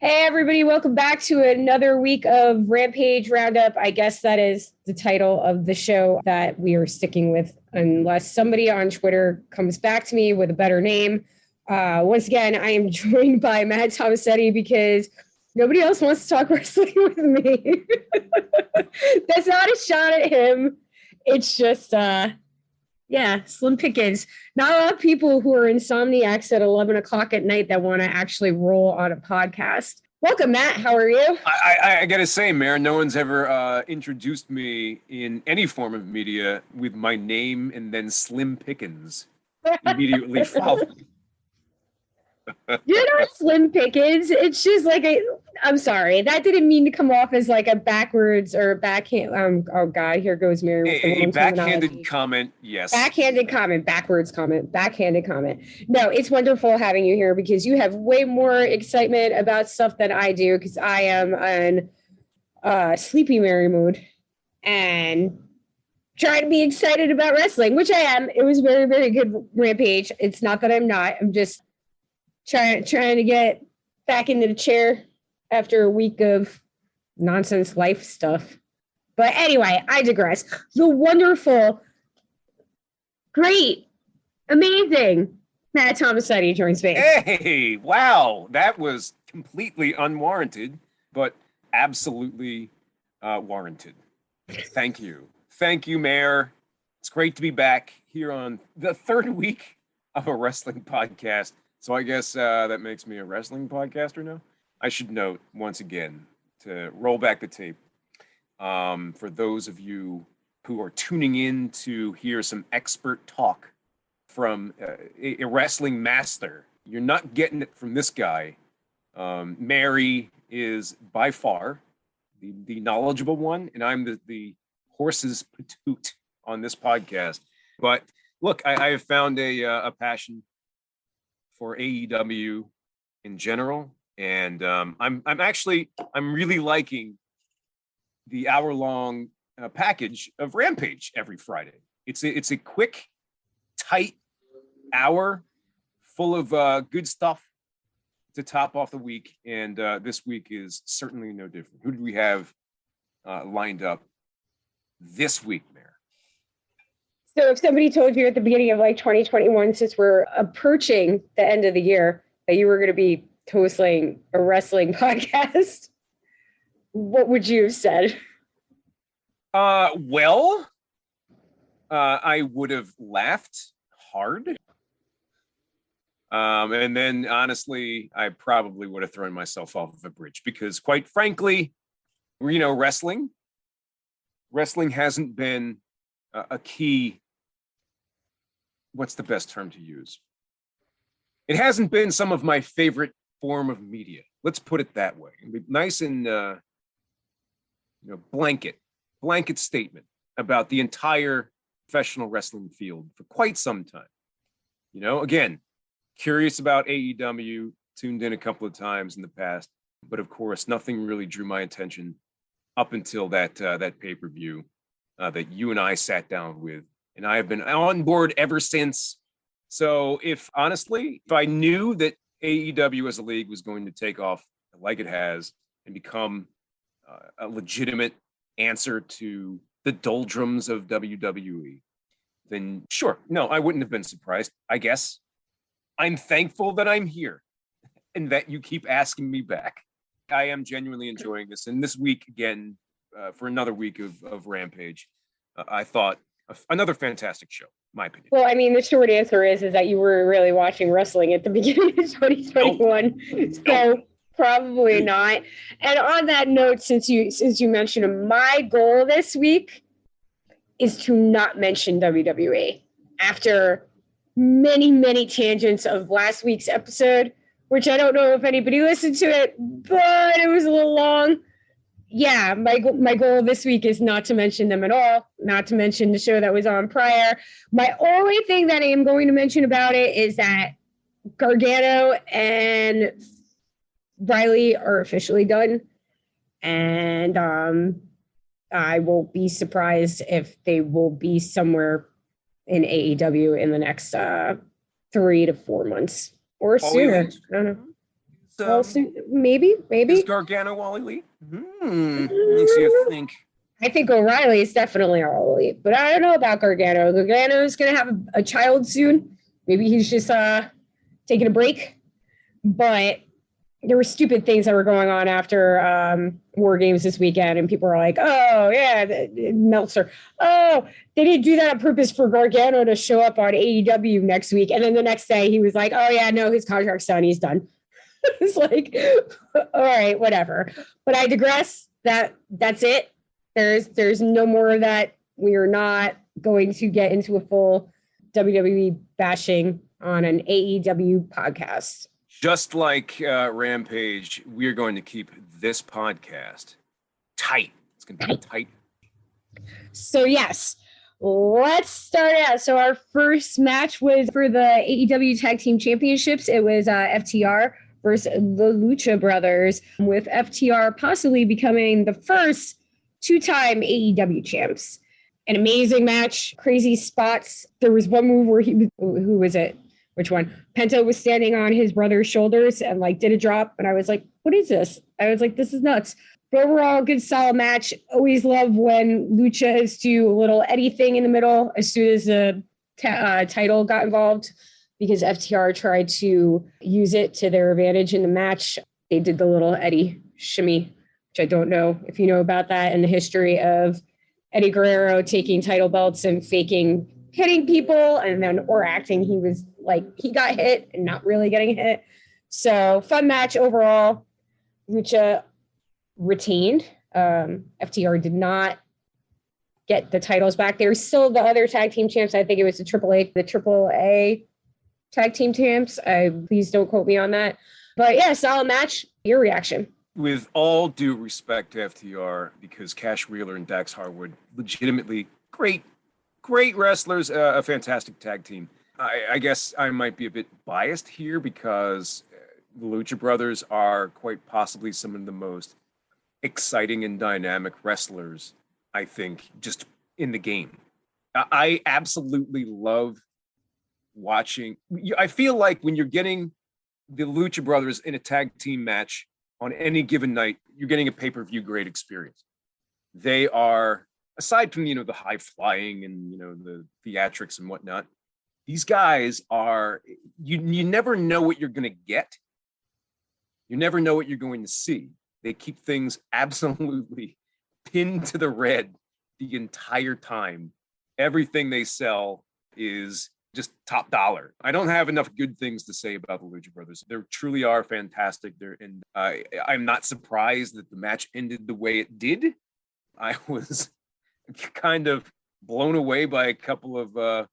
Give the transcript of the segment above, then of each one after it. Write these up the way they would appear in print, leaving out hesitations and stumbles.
Hey, everybody, welcome back to another week of Rampage Roundup. I guess that is the title of the show that we are sticking with, unless somebody on Twitter comes back to me with a better name. Once again, I am joined by Matt Tomasetti because nobody else wants to talk wrestling with me. That's not a shot at him. It's just, slim pickings. Not a lot of people who are insomniacs at 11 o'clock at night that want to actually roll on a podcast. Welcome, Matt. How are you? I got to say, Mare, no one's ever introduced me in any form of media with my name and then Slim Pickens immediately following. You're not Slim Pickens. It's just like I'm sorry. That didn't mean to come off as like a backwards or backhand. Oh God, here goes Mary. A backhanded comment, yes. Backhanded comment, backwards comment, backhanded comment. No, it's wonderful having you here because you have way more excitement about stuff than I do because I am in sleepy Mary mood and trying to be excited about wrestling, which I am. It was very, very good Rampage. It's not that I'm not. I'm just trying to get back into the chair after a week of nonsense life stuff. But anyway, I digress. The wonderful, great, amazing Matt Tomasetti joins me. Hey, wow. That was completely unwarranted, but absolutely warranted. Thank you. Thank you, Mayor. It's great to be back here on the third week of a wrestling podcast. So I guess that makes me a wrestling podcaster now. I should note once again to roll back the tape. For those of you who are tuning in to hear some expert talk from a wrestling master, you're not getting it from this guy. Mary is by far the knowledgeable one, and I'm the horse's patoot on this podcast. But look, I have found a passion for AEW in general, and I'm really liking the hour-long package of Rampage every Friday. It's a quick, tight hour full of good stuff to top off the week, and this week is certainly no different. Who did we have lined up this week, Mayor? So if somebody told you at the beginning of like 2021, since we're approaching the end of the year, that you were going to be hosting a wrestling podcast, what would you have said? Well, I would have laughed hard. And then honestly, I probably would have thrown myself off of a bridge because quite frankly, wrestling hasn't been a key. What's the best term to use? It hasn't been some of my favorite form of media. Let's put it that way. It'd be nice and blanket statement about the entire professional wrestling field for quite some time. Again, curious about AEW, tuned in a couple of times in the past, but of course, nothing really drew my attention up until that pay-per-view that you and I sat down with. And I have been on board ever since. So if I knew that AEW as a league was going to take off like it has and become a legitimate answer to the doldrums of WWE, then sure, no, I wouldn't have been surprised, I guess. I'm thankful that I'm here and that you keep asking me back. I am genuinely enjoying this. And this week, again, for another week of Rampage, I thought another fantastic show, my opinion. Well, I mean, the short answer is that you were really watching wrestling at the beginning of 2021. So probably not. And on that note, since you mentioned my goal this week is to not mention WWE after many, many tangents of last week's episode, which I don't know if anybody listened to it, but it was a little long. Yeah, my goal this week is not to mention them at all, not to mention the show that was on prior. My only thing that I am going to mention about it is that Gargano and Riley are officially done. And I won't be surprised if they will be somewhere in AEW in the next 3 to 4 months or sooner. I don't know. Maybe. Is Gargano all elite? Makes you think. I think O'Reilly is definitely all elite, but I don't know about Gargano. Gargano is going to have a child soon. Maybe he's just taking a break. But there were stupid things that were going on after War Games this weekend, and people were like, "Oh yeah, Meltzer. Oh, they didn't do that on purpose for Gargano to show up on AEW next week." And then the next day, he was like, "Oh yeah, no, his contract's done. He's done." It's like, all right, whatever. But I digress. That's it. There's no more of that. We are not going to get into a full WWE bashing on an AEW podcast. Just like Rampage, we are going to keep this podcast tight. It's going to be tight. So yes, let's start out. So our first match was for the AEW Tag Team Championships. It was FTR versus the Lucha Brothers, with FTR possibly becoming the first two-time AEW champs. An amazing match, crazy spots. There was one move where who was it? Which one? Penta was standing on his brother's shoulders and like did a drop. And I was like, what is this? I was like, this is nuts. But overall, good solid match. Always love when Luchas do a little Eddie thing in the middle as soon as the title got involved, because FTR tried to use it to their advantage in the match. They did the little Eddie shimmy, which I don't know if you know about that in the history of Eddie Guerrero taking title belts and faking hitting people, and then or acting he was like he got hit and not really getting hit. So fun match overall. Lucha retained. FTR did not get the titles back. They were still the other tag team champs. I think it was the AAA tag team champs. Please don't quote me on that. But yeah, solid match. Your reaction? With all due respect to FTR, because Cash Wheeler and Dax Harwood, legitimately great wrestlers, a fantastic tag team. I guess I might be a bit biased here because the Lucha Brothers are quite possibly some of the most exciting and dynamic wrestlers, I think, just in the game. I absolutely love watching. I feel like when you're getting the Lucha Brothers in a tag team match on any given night, you're getting a pay-per-view great experience. They are, aside from, the high flying and, the theatrics and whatnot, these guys are, you never know what you're going to get. You never know what you're going to see. They keep things absolutely pinned to the red the entire time. Everything they sell is just top dollar. I don't have enough good things to say about the Lucha Brothers. They truly are fantastic. And I'm not surprised that the match ended the way it did. I was kind of blown away by a couple of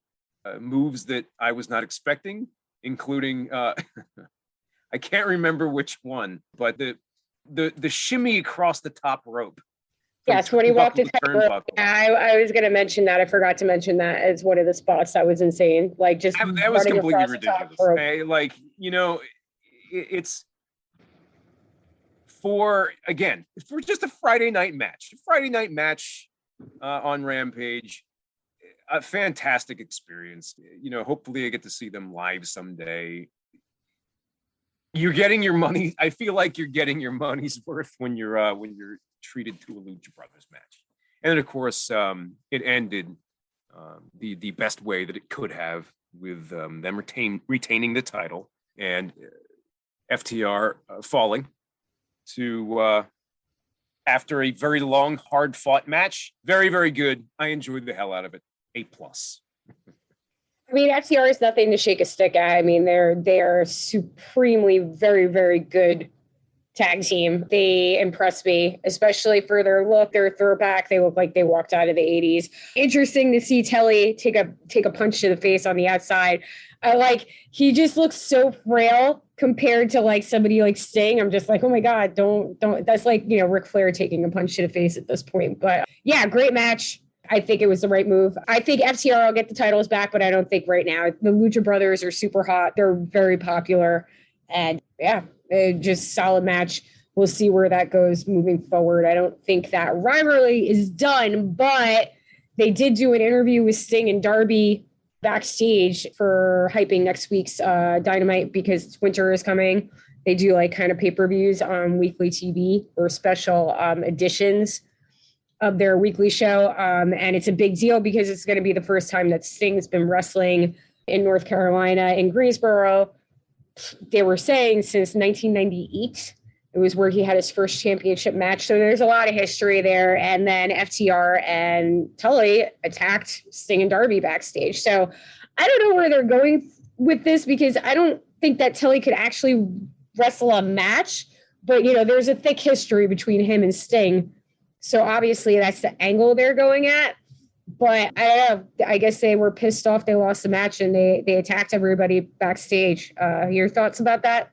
moves that I was not expecting, including I can't remember which one, but the shimmy across the top rope. Yes, when he walked the tightrope. Yeah, I was going to mention that. I forgot to mention that as one of the spots that was insane. Like just that was completely ridiculous. Hey, it's for just a Friday night match. On Rampage, a fantastic experience. Hopefully I get to see them live someday. You're getting your money. I feel like you're getting your money's worth when you're treated to a Lucha Brothers match. And then of course it ended the best way that it could have, with them retaining the title and FTR falling to after a very long, hard fought match. Very, very good. I enjoyed the hell out of it. A+. I mean, FTR is nothing to shake a stick at. I mean, they are supremely very, very good tag team. They impress me, especially for their look, their throwback. They look like they walked out of the 80s. Interesting to see Telly take a punch to the face on the outside. He just looks so frail compared to like somebody like Sting. I'm just like, oh my God, don't. That's like, Ric Flair taking a punch to the face at this point. But yeah, great match. I think it was the right move. I think FTR will get the titles back, but I don't think right now. The Lucha Brothers are super hot. They're very popular. And yeah, just solid match. We'll see where that goes moving forward. I don't think that rivalry is done, but they did do an interview with Sting and Darby backstage for hyping next week's Dynamite, because winter is coming They do like kind of pay-per-views on weekly TV or special editions of their weekly show. And it's a big deal because it's going to be the first time that Sting's been wrestling in North Carolina, in Greensboro. They were saying since 1998. It was where he had his first championship match. So there's a lot of history there. And then FTR and Tully attacked Sting and Darby backstage. So I don't know where they're going with this because I don't think that Tully could actually wrestle a match. But, you know, there's a thick history between him and Sting. So obviously that's the angle they're going at. But I don't know. I guess they were pissed off they lost the match and they attacked everybody backstage. Your thoughts about that?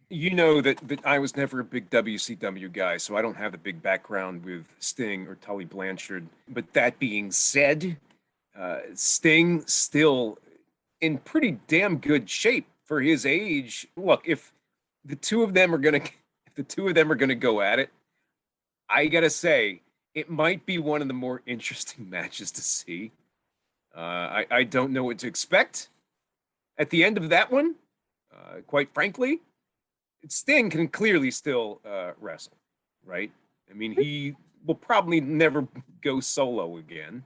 You know that I was never a big WCW guy, so I don't have the big background with Sting or Tully Blanchard. But that being said, Sting still in pretty damn good shape for his age. Look, if the two of them are gonna go at it, I gotta say it might be one of the more interesting matches to see. I don't know what to expect at the end of that one. Quite frankly. Sting can clearly still wrestle, right? I mean, he will probably never go solo again,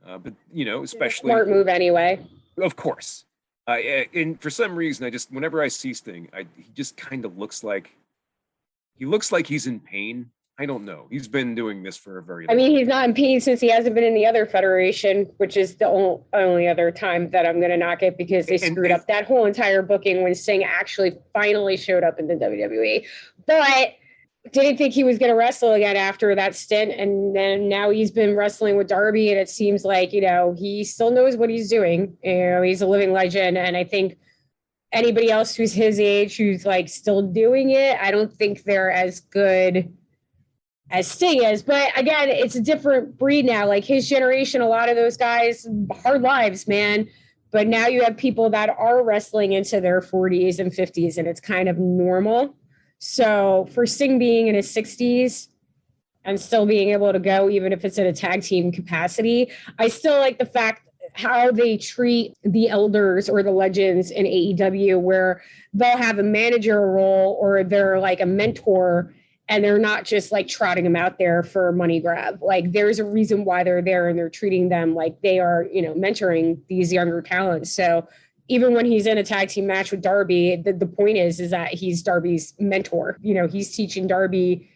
but you know, especially smart move anyway. Of course, and for some reason, whenever I see Sting, he just kind of looks like he's in pain. I don't know. He's been doing this for a very long time. He's not in pain since he hasn't been in the other federation, which is the only other time that I'm going to knock it because they screwed up that whole entire booking when Sting actually finally showed up in the WWE. But didn't think he was going to wrestle again after that stint. And then now he's been wrestling with Darby and it seems like, you know, he still knows what he's doing. You know, he's a living legend. And I think anybody else who's his age, who's like still doing it, I don't think they're as good as Sting is. But again, it's a different breed now. Like his generation, a lot of those guys, hard lives, man. But now you have people that are wrestling into their 40s and 50s, and it's kind of normal. So for Sting being in his 60s and still being able to go, even if it's in a tag team capacity, I still like the fact how they treat the elders or the legends in AEW, where they'll have a manager role or they're like a mentor, and they're not just like trotting them out there for a money grab. Like there's a reason why they're there and they're treating them like they are, you know, mentoring these younger talents. So even when he's in a tag team match with Darby, the point is that he's Darby's mentor. You know, he's teaching Darby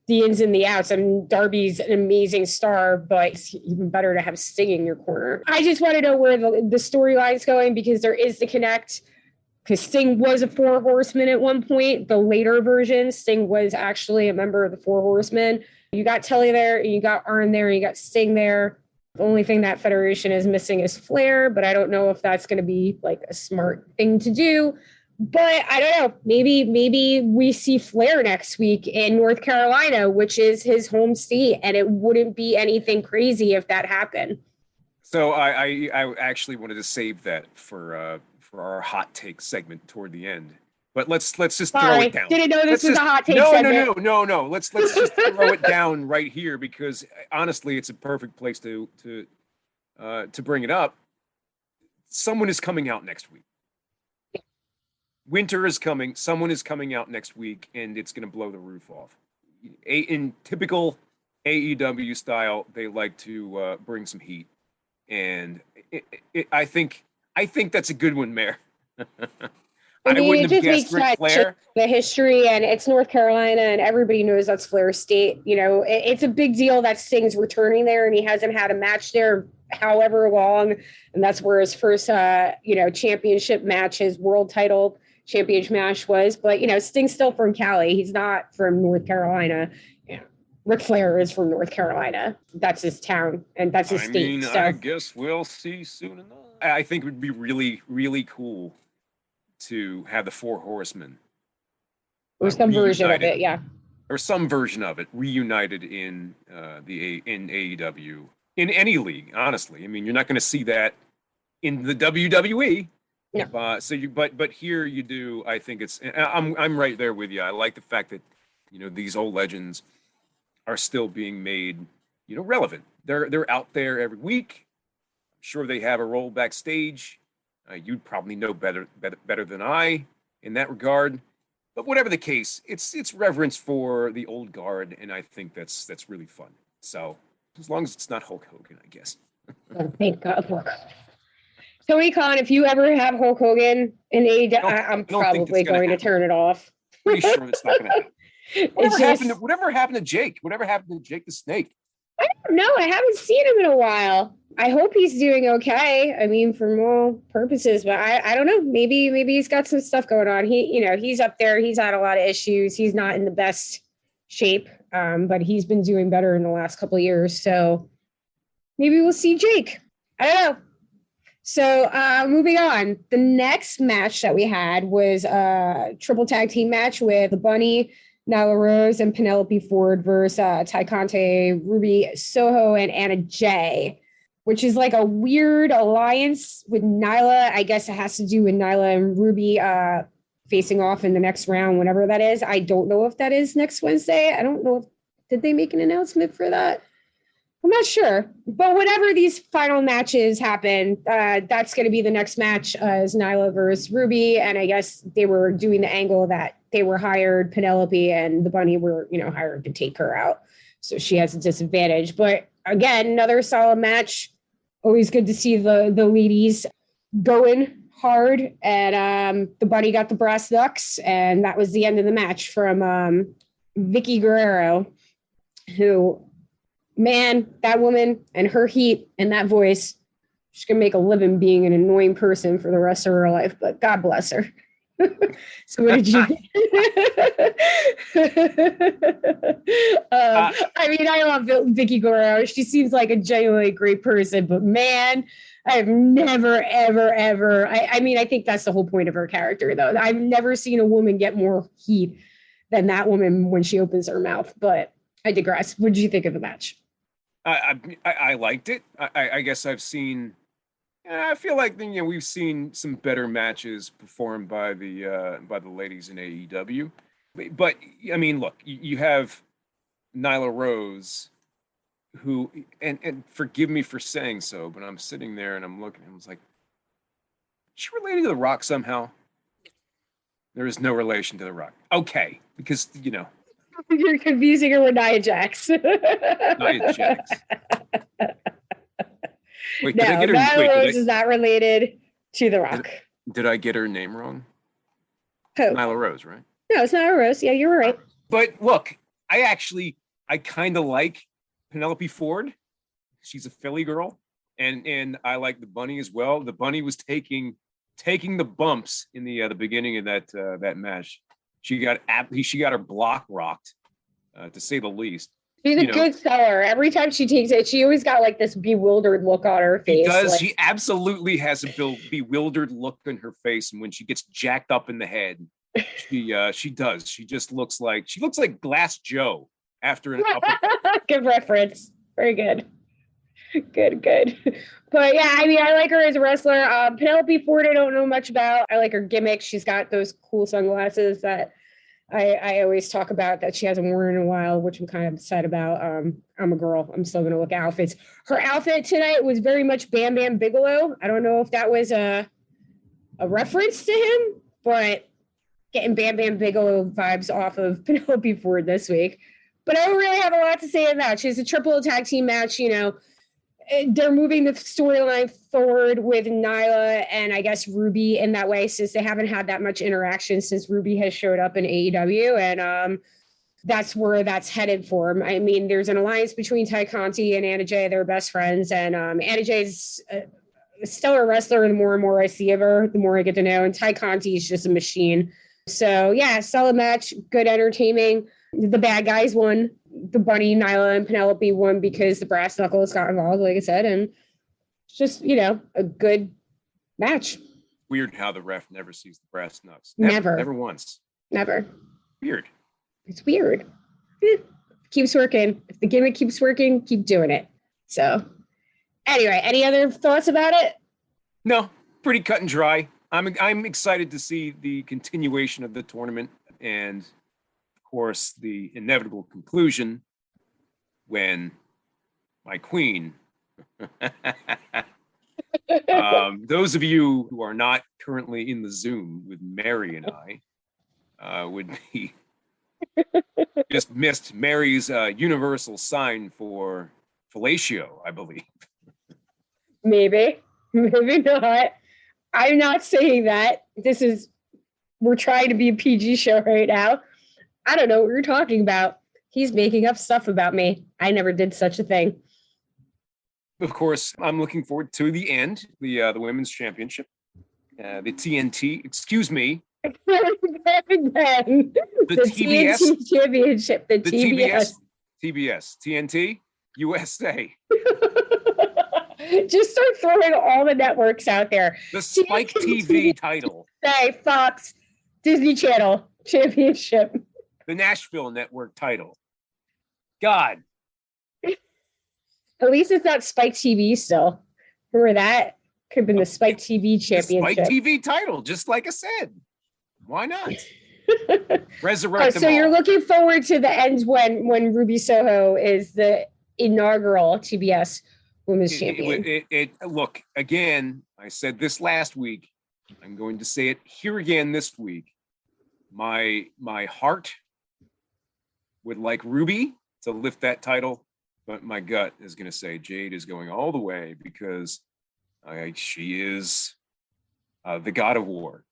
the ins and the outs. I mean, Darby's an amazing star, but it's even better to have Sting in your corner. I just want to know where the storyline's going because there is the connect. Because Sting was a Four Horsemen at one point. The later version, Sting was actually a member of the Four Horsemen. You got Tully there, you got Arn there, you got Sting there. The only thing that federation is missing is Flair, but I don't know if that's going to be like a smart thing to do. But I don't know. Maybe we see Flair next week in North Carolina, which is his home state, and it wouldn't be anything crazy if that happened. So I actually wanted to save that for our hot take segment toward the end. But let's just throw it down. Didn't know this was a hot take segment. No. Let's just throw it down right here because honestly, it's a perfect place to bring it up. Someone is coming out next week. Winter is coming. Someone is coming out next week, and it's going to blow the roof off. In typical AEW style, they like to bring some heat, and I think that's a good one, Mayor. I wouldn't have guessed Ric Flair. The history, and it's North Carolina, and everybody knows that's Flair's state. You know, it's a big deal that Sting's returning there, and he hasn't had a match there however long, and that's where his first, championship match, his world title championship match was. But you know, Sting's still from Cali. He's not from North Carolina. Ric Flair is from North Carolina. That's his town, and that's his state. So I guess we'll see soon enough. I think it would be really, really cool to have the Four Horsemen. Or some version of it, yeah. Or some version of it reunited in AEW, in any league, honestly. I mean, you're not going to see that in the WWE. No. But here you do. I think I'm right there with you. I like the fact that, you know, these old legends are still being made, you know, relevant. They're out there every week. I'm sure they have a role backstage. You'd probably know better than I in that regard. But whatever the case, it's reverence for the old guard, and I think that's really fun. So as long as it's not Hulk Hogan, I guess. Oh, thank God. Tony Khan, if you ever have Hulk Hogan in AEW, I'm probably going to turn it off. Pretty sure it's not going to happen. Whatever happened to Jake? Whatever happened to Jake the Snake? I don't know. I haven't seen him in a while. I hope he's doing okay. I mean, for all purposes, but I don't know. Maybe he's got some stuff going on. He's up there. He's had a lot of issues. He's not in the best shape, but he's been doing better in the last couple of years. So maybe we'll see Jake. I don't know. So moving on, the next match that we had was a triple tag team match with the Bunny, Nylarose, and Penelope Ford versus Tyconte, Ruby Soho, and Anna Jay, which is like a weird alliance with Nyla. I guess it has to do with Nyla and Ruby facing off in the next round, whenever that is. I don't know if that is next Wednesday. I don't know. Did they make an announcement for that? I'm not sure. But whenever these final matches happen, that's going to be the next match is Nyla versus Ruby. And I guess they were doing the angle that they were hired, Penelope and the Bunny were, hired to take her out. So she has a disadvantage. But again, another solid match. Always good to see the ladies going hard. And the Bunny got the brass knucks. And that was the end of the match from Vicky Guerrero, who... Man, that woman and her heat and that voice, she's going to make a living being an annoying person for the rest of her life, but God bless her. So what did you think? I love Vicky Guerrero. She seems like a genuinely great person, but man, I've never, ever, I think that's the whole point of her character, though. I've never seen a woman get more heat than that woman when she opens her mouth, but I digress. What did you think of the match? I liked it. I guess I've seen. I feel like we've seen some better matches performed by the ladies in AEW, but I mean, look, you have Nylarose, who and forgive me for saying so, but I'm sitting there and I'm looking, and I was like, is she related to The Rock somehow? There is no relation to The Rock. Okay, because You're confusing her with Nia Jax. Nia Jax. Wait, no, Nylarose is not related to The Rock. Did I get her name wrong? Who? Nylarose, right? No, it's Nylarose. Yeah, you're right. But look, I kind of like Penelope Ford. She's a Philly girl, and I like the Bunny as well. The Bunny was taking the bumps in the beginning of that match. She got her block rocked, to say the least. She's a good seller. Every time she takes it, she always got like this bewildered look on her face. She absolutely has a bewildered look in her face, and when she gets jacked up in the head, she does. She looks like Glass Joe after an uppercut. Good reference. Very good. Good. But yeah, I like her as a wrestler. Penelope Ford, I don't know much about. I like her gimmick. She's got those cool sunglasses that I always talk about that she hasn't worn in a while, which I'm kind of upset about. I'm a girl. I'm still going to look at outfits. Her outfit tonight was very much Bam Bam Bigelow. I don't know if that was a reference to him, but getting Bam Bam Bigelow vibes off of Penelope Ford this week. But I don't really have a lot to say in that. She's a triple tag team match, They're moving the storyline forward with Nyla and I guess Ruby in that way, since they haven't had that much interaction since Ruby has showed up in AEW. And that's where that's headed for them. I mean, there's an alliance between Tyconte and Anna Jay. They're best friends. And Anna Jay's a stellar wrestler. And the more I see of her, the more I get to know. And Tyconte is just a machine. So yeah, solid match, good entertaining. The bad guys won. The Bunny, Nyla, and Penelope won because the brass knuckles got involved, like I said, and it's just, a good match. Weird how the ref never sees the brass knucks. Never once. Never. Weird. It's weird. Keeps working. If the gimmick keeps working, keep doing it. So anyway, any other thoughts about it? No, pretty cut and dry. I'm excited to see the continuation of the tournament and course, the inevitable conclusion when my queen, those of you who are not currently in the Zoom with Mary and I, would be just missed Mary's universal sign for fellatio, I believe. Maybe not. I'm not saying that. We're trying to be a PG show right now. I don't know what you're talking about. He's making up stuff about me. I never did such a thing. Of course, I'm looking forward to the end, the women's championship, the TNT. Excuse me. The TBS TNT championship. The TBS, TNT, USA. Just start throwing all the networks out there. The Spike TV title. Say Fox, Disney Channel championship. The Nashville Network title. God. At least it's not Spike TV still. Remember that? Could have been the Spike TV championship. The Spike TV title, just like I said. Why not? Resurrect them so all. You're looking forward to the end when Ruby Soho is the inaugural TBS Women's Champion. Look, again, I said this last week. I'm going to say it here again this week. My heart would like Ruby to lift that title, but my gut is going to say Jade is going all the way because she is the god of war.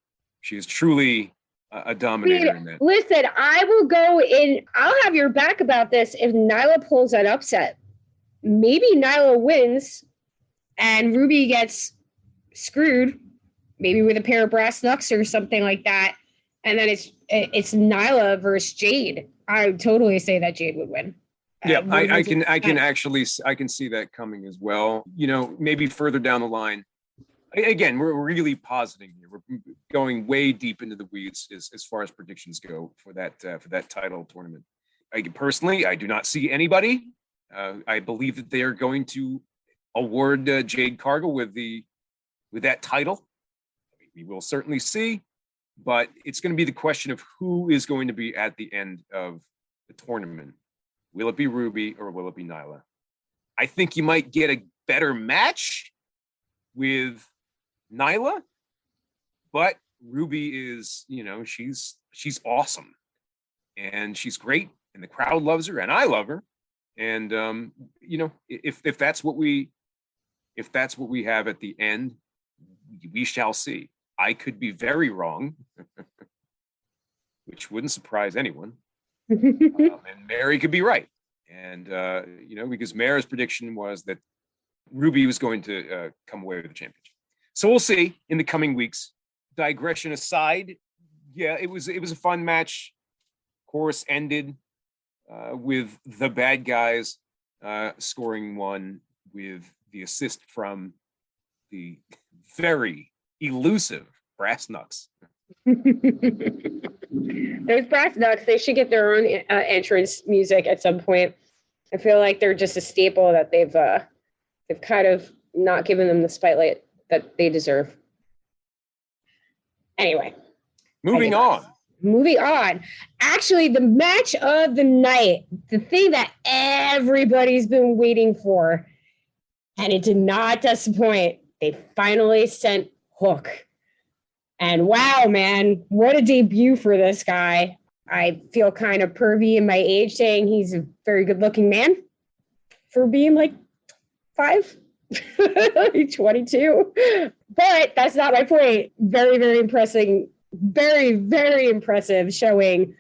She is truly a dominator in that. Listen, I will go in. I'll have your back about this if Nyla pulls an upset. Maybe Nyla wins and Ruby gets screwed, maybe with a pair of brass knucks or something like that. And then it's Nyla versus Jade. I would totally say that Jade would win. Yeah, I can see that coming as well. You know, maybe further down the line. Again, we're really positing here. We're going way deep into the weeds as far as predictions go for that title tournament. I do not see anybody. I believe that they are going to award Jade Cargill with that title. We will certainly see, but it's going to be the question of who is going to be at the end of the tournament. Will it be Ruby or will it be Nyla? I think you might get a better match with Nyla, but Ruby is, she's awesome and she's great and the crowd loves her and I love her. And if that's what we have at the end, we shall see. I could be very wrong, which wouldn't surprise anyone. And Mary could be right. And, because Mary's prediction was that Ruby was going to come away with the championship. So we'll see in the coming weeks. Digression aside, yeah, it was a fun match. Of course, ended with the bad guys scoring one with the assist from the very elusive Brass Knucks. Those Brass Knucks, they should get their own entrance music at some point. I feel like they're just a staple that they've kind of not given them the spotlight that they deserve. Anyway. Moving on. Actually, the match of the night, the thing that everybody's been waiting for, and it did not disappoint. They finally sent Hook. And wow, man, what a debut for this guy. I feel kind of pervy in my age saying he's a very good looking man for being like 5, 22. But that's not my point. Very, very impressive. Very, very impressive showing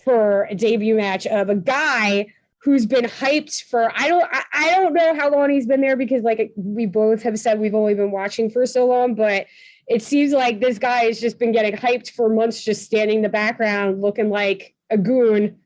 for a debut match of a guy who's been hyped for, I don't know how long he's been there because like we both have said we've only been watching for so long, but it seems like this guy has just been getting hyped for months, just standing in the background looking like a goon.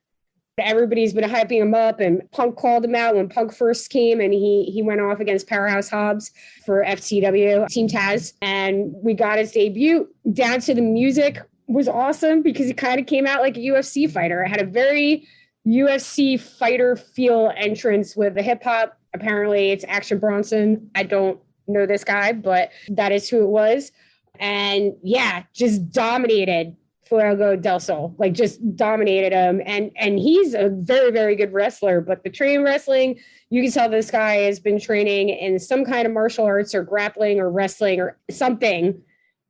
Everybody's been hyping him up, and Punk called him out when Punk first came, and he went off against Powerhouse Hobbs for FTW Team Taz, and we got his debut. Down to the music was awesome because he kind of came out like a UFC fighter. It had a very UFC fighter feel entrance with the hip hop. Apparently, it's Action Bronson. I don't know this guy, but that is who it was. And yeah, just dominated Fuego del Sol, like just dominated him. And he's a very, very good wrestler, but the train wrestling, you can tell this guy has been training in some kind of martial arts or grappling or wrestling or something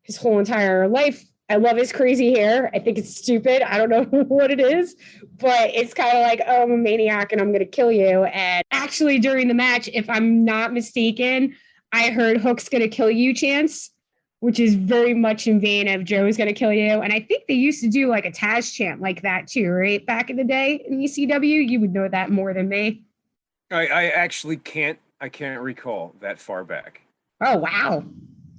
his whole entire life. I love his crazy hair. I think it's stupid. I don't know what it is, but it's kind of like, oh, I'm a maniac and I'm going to kill you. And actually during the match, if I'm not mistaken, I heard Hook's going to kill you chants, which is very much in vein of Joe's going to kill you. And I think they used to do like a Taz chant like that too, right? Back in the day in ECW, you would know that more than me. I actually can't recall that far back. Oh, wow.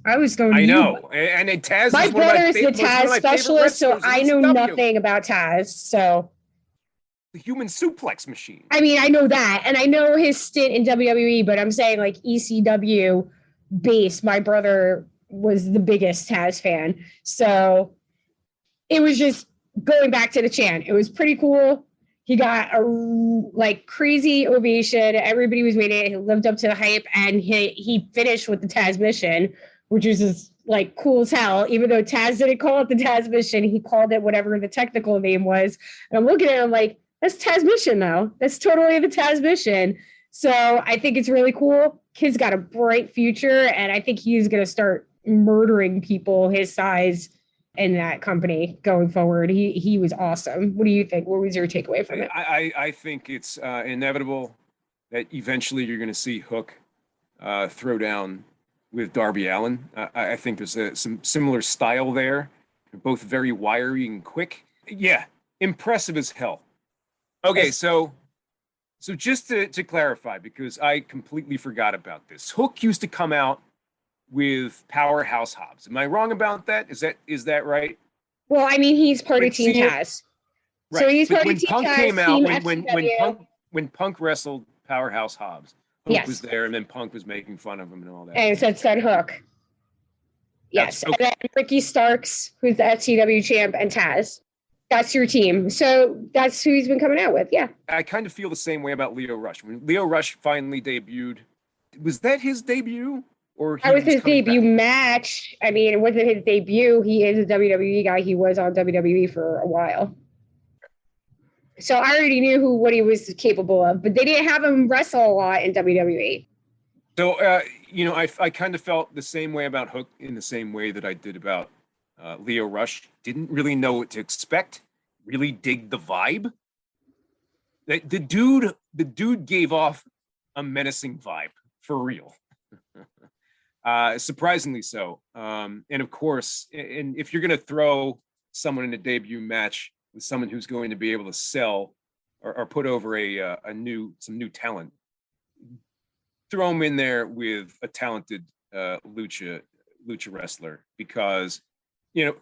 I was going. I know, and Taz. My brother is the Taz specialist, so I know nothing about Taz. So, the human suplex machine. I mean, I know that, and I know his stint in WWE, but I'm saying like ECW base. My brother was the biggest Taz fan, so it was just going back to the chant. It was pretty cool. He got a like crazy ovation. Everybody was waiting. He lived up to the hype, and he finished with the Taz mission, which was just like cool as hell. Even though Taz didn't call it the Taz mission, he called it whatever the technical name was. And I'm looking at him like, that's Taz mission though. That's totally the Taz mission. So I think it's really cool. Kid's got a bright future, and I think he's going to start murdering people his size in that company going forward. He was awesome. What do you think? What was your takeaway from it? I think it's inevitable that eventually you're going to see Hook throw down with Darby Allin. I think there's some similar style there. They're both very wiry and quick. Yeah, impressive as hell. Okay, so just to clarify, because I completely forgot about this. Hook used to come out with Powerhouse Hobbs. Am I wrong about that? Is that right? Well, I mean, he's part of Team Taz. Right. So he's part of Team Punk Taz. Came out, when Punk wrestled Powerhouse Hobbs, Hook was there, and then Punk was making fun of him and all that. And it said Hook. Yes. Okay. And then Ricky Starks, who's the FCW champ, and Taz. That's your team. So that's who he's been coming out with. Yeah. I kind of feel the same way about Lio Rush. When Lio Rush finally debuted, was that his debut? Or that was his debut match. I mean, it wasn't his debut. He is a WWE guy. He was on WWE for a while. So I already knew what he was capable of, but they didn't have him wrestle a lot in WWE. So, I kind of felt the same way about Hook in the same way that I did about Lio Rush. Didn't really know what to expect. Really dig the vibe. The dude gave off a menacing vibe for real. Surprisingly so. And of course, and if you're going to throw someone in a debut match with someone who's going to be able to sell or put over some new talent, throw him in there with a talented lucha wrestler, because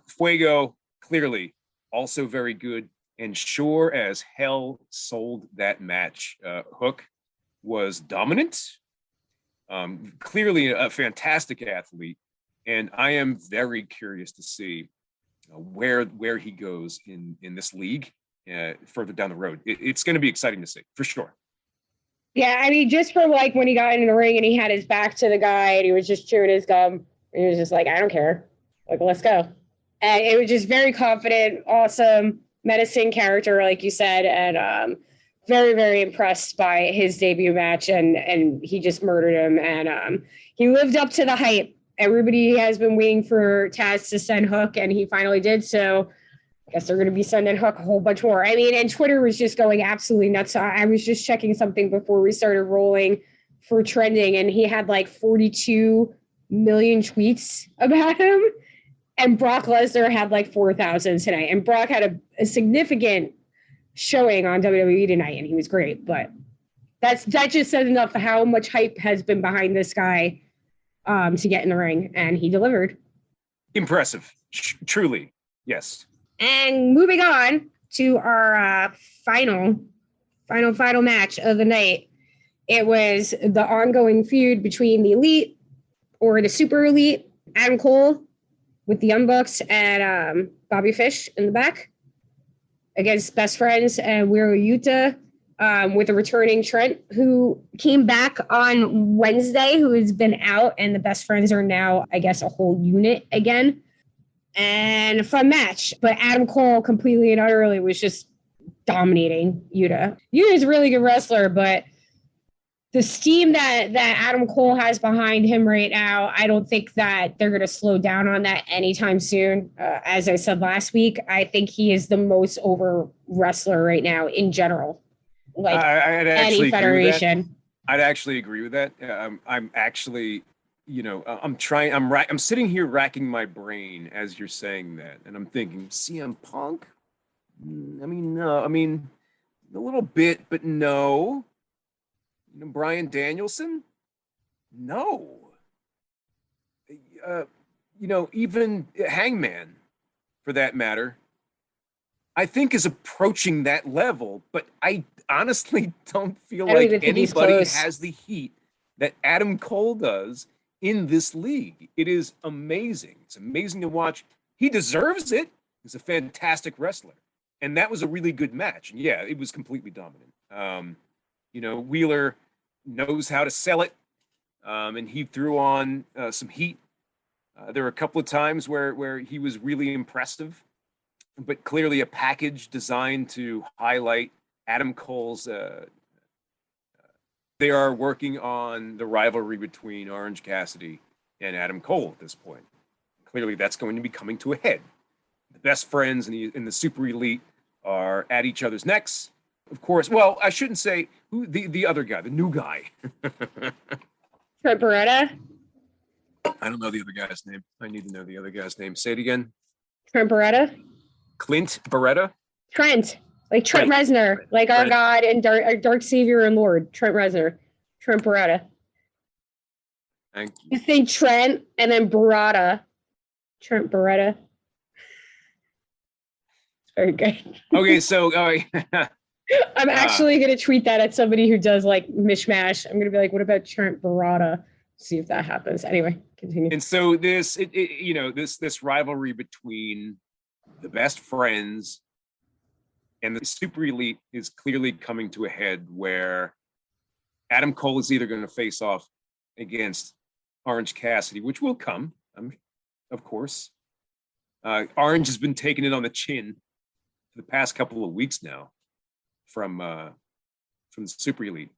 Fuego clearly also very good and sure as hell sold that match. Hook was dominant. Clearly a fantastic athlete, and I am very curious to see where he goes in this league further down the road. It's going to be exciting to see, for sure. Yeah, I mean, just for like when he got in the ring and he had his back to the guy and he was just chewing his gum, and he was just like, I don't care. Like, let's go. And it was just very confident, awesome, menacing character, like you said, and very, very impressed by his debut match, and he just murdered him, and he lived up to the hype. Everybody has been waiting for Taz to send Hook, and he finally did. So I guess they're going to be sending Hook a whole bunch more. I mean, and Twitter was just going absolutely nuts. I was just checking something before we started rolling for trending, and he had like 42 million tweets about him, and Brock Lesnar had like 4,000 tonight, and Brock had a significant showing on WWE tonight, and he was great. But that just says enough for how much hype has been behind this guy to get in the ring, and he delivered. Impressive, truly, yes. And moving on to our final match of the night, it was the ongoing feud between the Elite, or the Super Elite, Adam Cole with the Young Bucks and Bobby Fish in the back, against Best Friends and Wheeler Yuta, with a returning Trent, who came back on Wednesday, who has been out, and the Best Friends are now, I guess, a whole unit again. And a fun match. But Adam Cole completely and utterly was just dominating Yuta. Yuta's a really good wrestler, but the steam that Adam Cole has behind him right now, I don't think that they're going to slow down on that anytime soon. As I said last week, I think he is the most over wrestler right now in general. Like I'd any federation. I'd actually agree with that. I'm actually, I'm sitting here racking my brain as you're saying that, and I'm thinking CM Punk. No. A little bit, but no. Bryan Danielson? No. Even Hangman, for that matter, I think is approaching that level, but I honestly don't feel like anybody has the heat that Adam Cole does in this league. It is amazing. It's amazing to watch. He deserves it. He's a fantastic wrestler. And that was a really good match. And yeah, it was completely dominant. Wheeler knows how to sell it, and he threw on some heat. There were a couple of times where he was really impressive, but clearly a package designed to highlight Adam Cole's. They are working on the rivalry between Orange Cassidy and Adam Cole at this point. Clearly, that's going to be coming to a head. The best friends in the Super Elite are at each other's necks. Of course, well, I shouldn't say who the other guy, the new guy. Trent Beretta? I don't know the other guy's name. I need to know the other guy's name. Say it again. Trent Beretta? Clint Beretta? Trent. Like Trent Reznor. Like our God and Dark Savior and Lord. Trent Reznor. Trent Beretta. Thank you. You think Trent and then Beretta. Trent Beretta. It's very good. Okay, so... I'm actually going to tweet that at somebody who does like mishmash. I'm going to be like, what about Trent Beretta? See if that happens. Anyway, continue. And so this rivalry between the best friends and the Super Elite is clearly coming to a head where Adam Cole is either going to face off against Orange Cassidy, which will come, of course. Orange has been taking it on the chin for the past couple of weeks now from the Super Elite.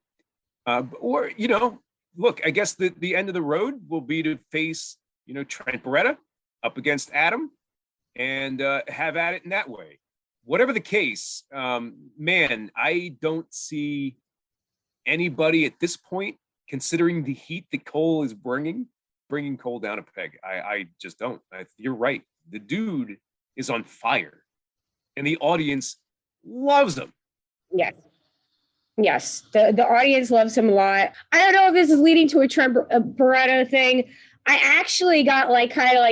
Look, I guess the end of the road will be to face, Trent Beretta up against Adam and have at it in that way. Whatever the case, I don't see anybody at this point, considering the heat that Cole is bringing Cole down a peg. I just don't. You're right. The dude is on fire, and the audience loves him. Yes. The audience loves him a lot. I don't know if this is leading to a Trent Beretta thing. I actually got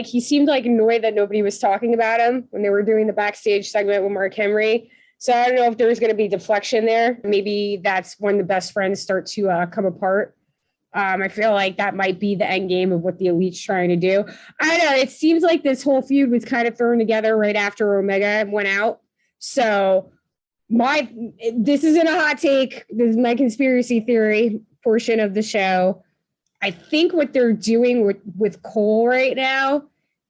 he seemed annoyed that nobody was talking about him when they were doing the backstage segment with Mark Henry. So I don't know if there's going to be deflection there. Maybe that's when the best friends start to come apart. I feel like that might be the end game of what the Elite's trying to do. I don't know. It seems like this whole feud was kind of thrown together right after Omega went out. So this isn't a hot take. This is my conspiracy theory portion of the show. I think what they're doing with Cole right now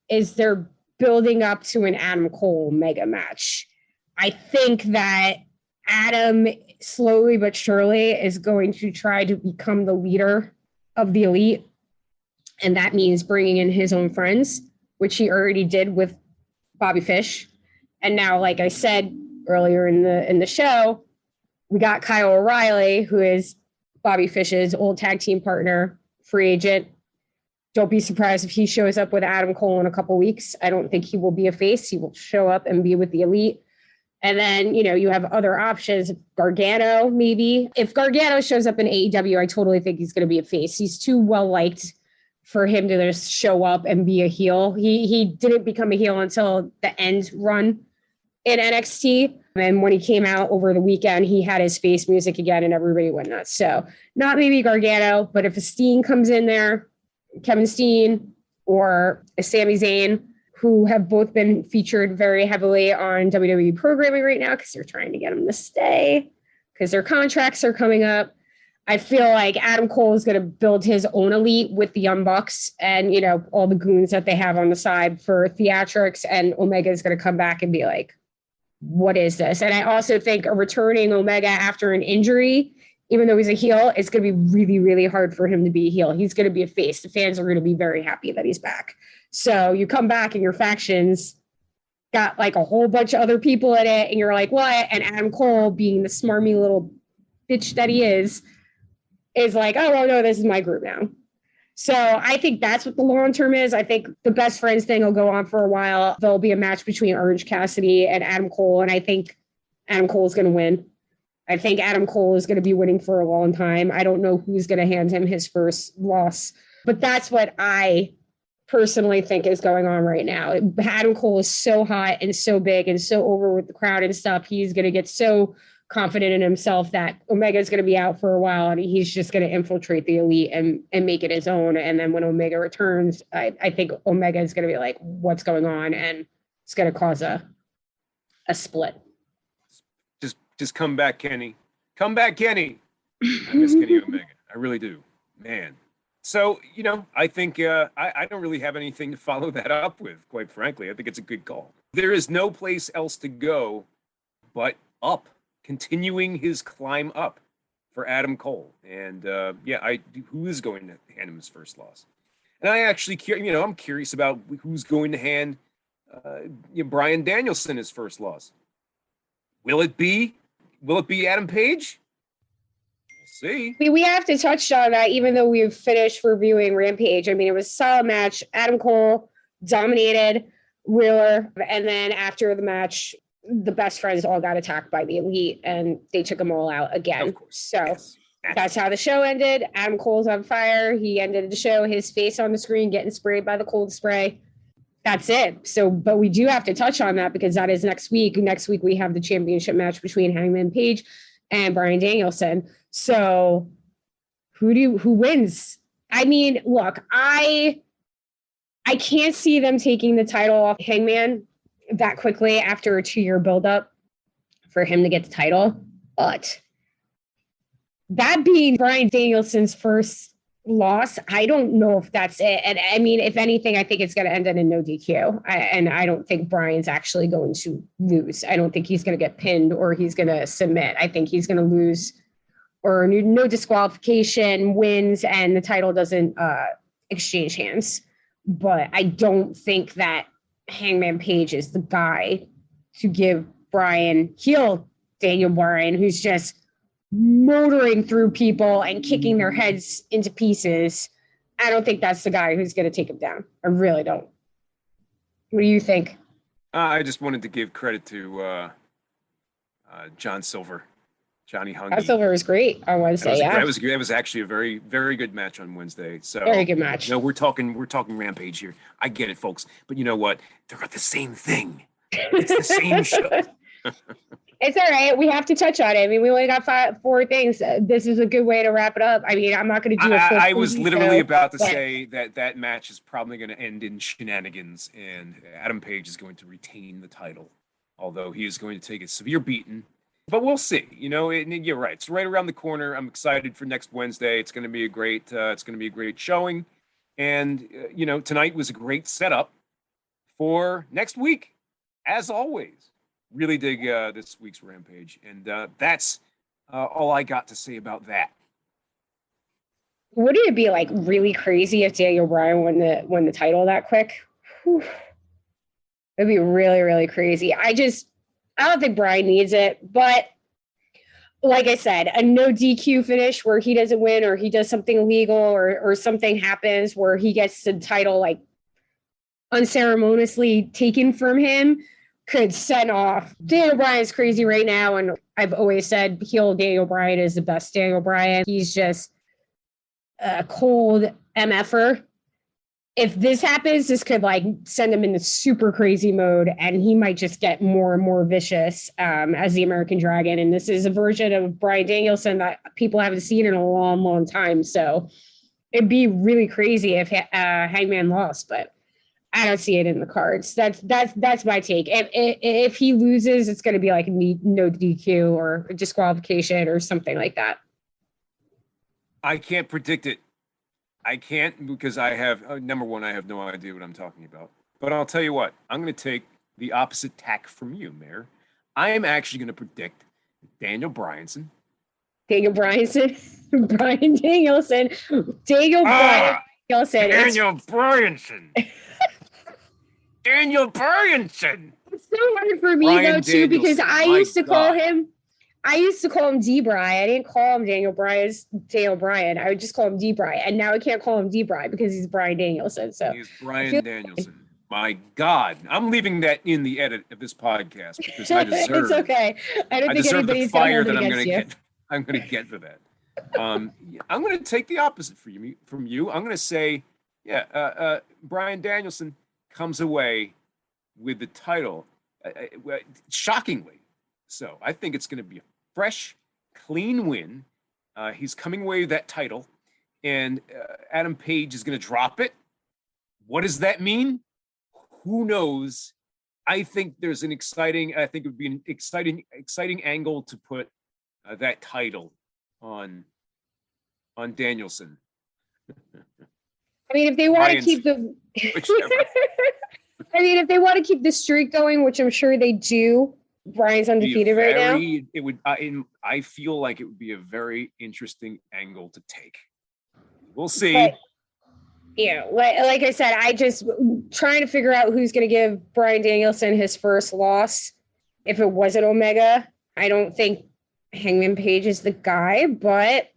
is they're building up to an Adam Cole mega match. I think that Adam slowly but surely is going to try to become the leader of the Elite. And that means bringing in his own friends, which he already did with Bobby Fish. And now, like I said earlier in the show, we got Kyle O'Reilly, who is Bobby Fish's old tag team partner, free agent. Don't be surprised if he shows up with Adam Cole in a couple weeks. I don't think he will be a face. He will show up and be with the Elite. And then, you have other options. Gargano, maybe. If Gargano shows up in AEW, I totally think he's going to be a face. He's too well-liked for him to just show up and be a heel. He didn't become a heel until the end run in NXT. And when he came out over the weekend, he had his face music again and everybody went nuts. So not maybe Gargano, but if a Steen comes in there, Kevin Steen or a Sami Zayn, who have both been featured very heavily on WWE programming right now because they're trying to get them to stay because their contracts are coming up. I feel like Adam Cole is going to build his own Elite with the Young Bucks and, all the goons that they have on the side for theatrics. And Omega is going to come back and be like, what is this? And I also think a returning Omega after an injury even though he's a heel, it's going to be really, really hard for him to be a heel. He's going to be a face. The fans are going to be very happy that he's back. So you come back and your factions got like a whole bunch of other people in it, and you're like, what? And Adam Cole, being the smarmy little bitch that he is like, oh, well, no, this is my group now. So I think that's what the long term is. I think the best friends thing will go on for a while. There'll be a match between Orange Cassidy and Adam Cole, and I think Adam Cole is going to win. I think Adam Cole is going to be winning for a long time. I don't know who's going to hand him his first loss, but that's what I personally think is going on right now. Adam Cole is so hot and so big and so over with the crowd and stuff. He's going to get so confident in himself that Omega is going to be out for a while, and he's just going to infiltrate the elite and make it his own. And then when Omega returns, I think Omega is going to be like, what's going on? And it's going to cause a split. Just come back, Kenny. Come back, Kenny. I miss Kenny Omega. I really do, man. So, I think I don't really have anything to follow that up with, quite frankly. I think it's a good call. There is no place else to go but up, continuing his climb up for Adam Cole. And who is going to hand him his first loss? And I actually, I'm curious about who's going to hand Bryan Danielson his first loss. Will it be Adam Page? See. We have to touch on that, even though we've finished reviewing Rampage. I mean, it was a solid match. Adam Cole dominated Wheeler, and then after the match, the best friends all got attacked by the elite, and they took them all out again. Of course. So yes. That's how the show ended. Adam Cole's on fire. He ended the show, his face on the screen, getting sprayed by the cold spray. That's it. So, but we do have to touch on that because that is next week. Next week, we have the championship match between Hangman Page and Bryan Danielson. So who wins? I mean, look, I can't see them taking the title off Hangman that quickly after a 2-year buildup for him to get the title. But that being Bryan Danielson's first loss, I don't know if that's it. And I mean, if anything, I think it's going to end in a no DQ. And I don't think Bryan's actually going to lose. I don't think he's going to get pinned or he's going to submit. I think he's going to lose or no disqualification, wins, and the title doesn't exchange hands. But I don't think that Hangman Page is the guy to give Bryan heel Daniel Bryan, who's just motoring through people and kicking their heads into pieces. I don't think that's the guy who's going to take him down. I really don't. What do you think? I just wanted to give credit to John Silver, Johnny Hungy. John Silver was great on Wednesday. That was actually a very, very good match on Wednesday. So very good match. We're talking Rampage here. I get it, folks. But you know what? They're the same thing. It's the same show. It's all right. We have to touch on it. I mean, we only got 4 things. This is a good way to wrap it up. I mean, I'm not going to do it. I was literally about to say that match is probably going to end in shenanigans, and Adam Page is going to retain the title, although he is going to take a severe beating. But we'll see. You're right. It's right around the corner. I'm excited for next Wednesday. It's going to be a great. Showing, and tonight was a great setup for next week, as always. Really dig this week's Rampage, and that's all I got to say about that. Wouldn't it be like really crazy if Daniel Bryan won the title that quick? Whew. It'd be really, really crazy. I don't think Bryan needs it, but like I said, a no DQ finish where he doesn't win or he does something illegal or something happens where he gets the title like unceremoniously taken from him could send off. Daniel Bryan's crazy right now, and I've always said heel Daniel Bryan is the best Daniel Bryan. He's just a cold MFer. If this happens, this could like send him into super crazy mode, and he might just get more and more vicious as the American Dragon. And this is a version of Bryan Danielson that people haven't seen in a long, long time. So it'd be really crazy if Hangman lost, but I don't see it in the cards. That's my take. If he loses, it's going to be like no DQ or disqualification or something like that. I can't predict it. I can't because I have, number one, I have no idea what I'm talking about. But I'll tell you what, I'm going to take the opposite tack from you, Mayor. I am actually going to predict Daniel Bryan Daniel Bryanson. Bryan Danielson. Bryan Danielson. Daniel Bryanson. Daniel Bryanson. It's so hard for me Bryan though too, because Danielson. I used to call him D-Bry. I didn't call him Daniel Bryan. I would just call him D-Bry. And now I can't call him D-Bry because he's Bryan Danielson. So he's Bryan Danielson. My God. I'm leaving that in the edit of this podcast because I deserve it's okay. I don't think anybody's the fire that I'm going to get for that. I'm going to take the opposite from you. I'm going to say, Bryan Danielson comes away with the title, shockingly. So I think it's going to be a fresh, clean win. He's coming away with that title, and Adam Page is going to drop it. What does that mean? Who knows? I think it would be an exciting angle to put that title on Danielson. I mean, if they want to keep the if they want to keep the streak going, which I'm sure they do, Bryan's undefeated right now. It would. I feel like it would be a very interesting angle to take. We'll see. But, like I said, I just trying to figure out who's going to give Bryan Danielson his first loss. If it wasn't Omega, I don't think Hangman Page is the guy, but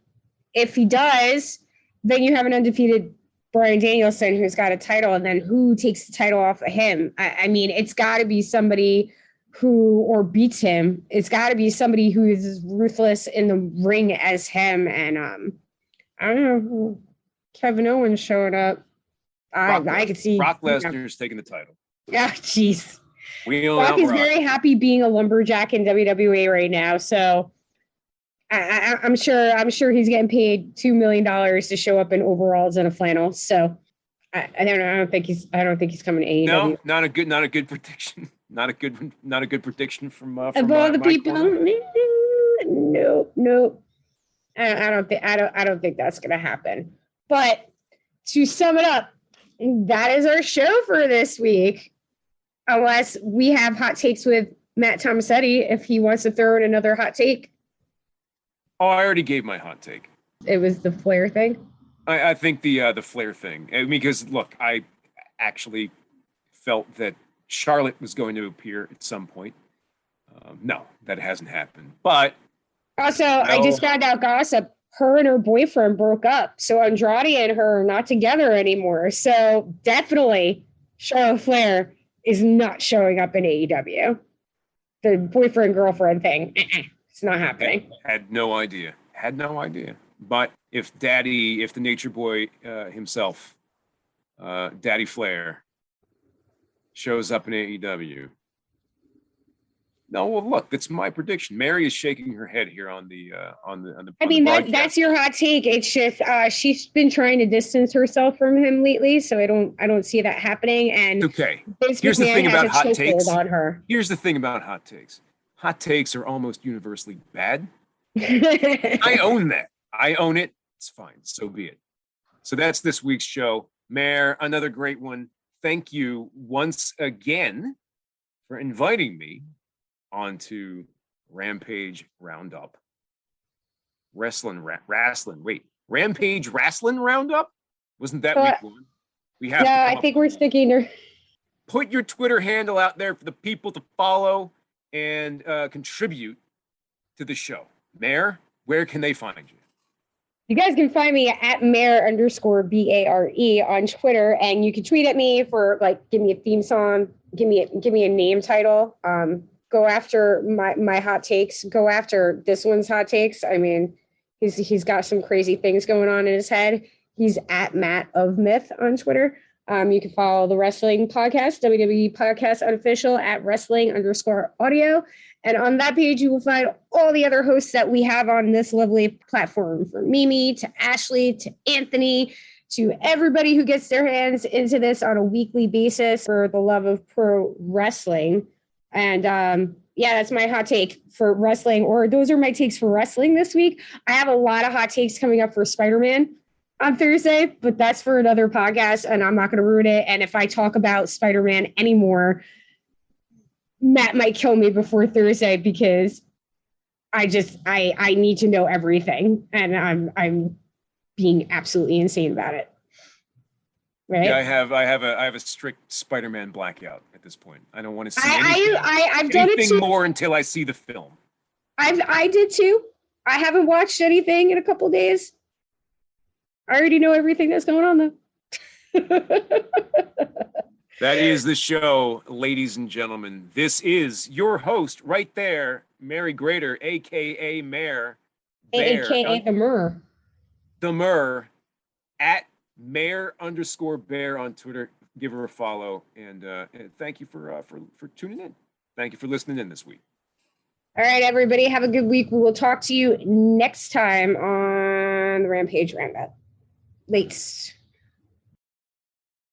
if he does, then you have an undefeated Bryan Danielson who's got a title, and then who takes the title off of him? I mean, it's got to be somebody who beats him. It's got to be somebody who is as ruthless in the ring as him. And I don't know, Kevin Owens showing up. I could see Brock Lesnar's taking the title. Yeah, jeez. Brock is very happy being a lumberjack in WWE right now, so I'm sure he's getting paid $2 million to show up in overalls and a flannel. So I don't know. I don't think he's coming to AEW. No, not a good prediction. Not a good prediction from of all the people. Nope. I don't think that's gonna happen. But to sum it up, that is our show for this week. Unless we have hot takes with Matt Tomasetti, if he wants to throw in another hot take. Oh, I already gave my hot take. It was the Flair thing? I think the Flair thing. Because, look, I actually felt that Charlotte was going to appear at some point. No, that hasn't happened. But also, I just found out gossip. Her and her boyfriend broke up. So Andrade and her are not together anymore. So definitely Charlotte Flair is not showing up in AEW. The boyfriend-girlfriend thing. It's not happening. Had no idea. But if the Nature Boy himself, Daddy Flair, shows up in AEW. No, well, look, that's my prediction. Mary is shaking her head here on the. I mean, that's your hot take. It's just she's been trying to distance herself from him lately, so I don't see that hapappening. And okay, here's the thing about hot takes. On her. Here's the thing about hot takes. Hot takes are almost universally bad. I own that. I own it. It's fine. So be it. So that's this week's show. Mayor, another great one. Thank you once again for inviting me onto Rampage Roundup. Rampage Wrestling Roundup? Wasn't that week one? I think we're sticking to. Put your Twitter handle out there for the people to follow and contribute to the show. Mayor, where can they find you? You guys can find me at Mayor_BARE on Twitter, and you can tweet at me for give me a theme song, give me a name title. Go after my hot takes. Go after this one's hot takes. I mean, he's got some crazy things going on in his head. He's at Matt of Myth on Twitter. You can follow the wrestling podcast, WWE Podcast Unofficial at wrestling_audio. And on that page, you will find all the other hosts that we have on this lovely platform, from Mimi to Ashley to Anthony to everybody who gets their hands into this on a weekly basis for the love of pro wrestling. And that's my hot take for wrestling, or those are my takes for wrestling this week. I have a lot of hot takes coming up for Spider-Man on Thursday, but that's for another podcast, and I'm not going to ruin it. And if I talk about Spider-Man anymore, Matt might kill me before Thursday, because I need to know everything, and I'm being absolutely insane about it. Right? Yeah, I have a strict Spider-Man blackout at this point. I don't want to see I've done it anything too. more until I see the film. I did too. I haven't watched anything in a couple days. I already know everything that's going on though. That is the show, ladies and gentlemen. This is your host right there, Mary Grater, aka Mare, AKA the Mur. The Mur, at Mare_Bear on Twitter. Give her a follow, and thank you for tuning in. Thank you for listening in this week. All right, everybody, have a good week. We will talk to you next time on the Rampage Roundup. Lates.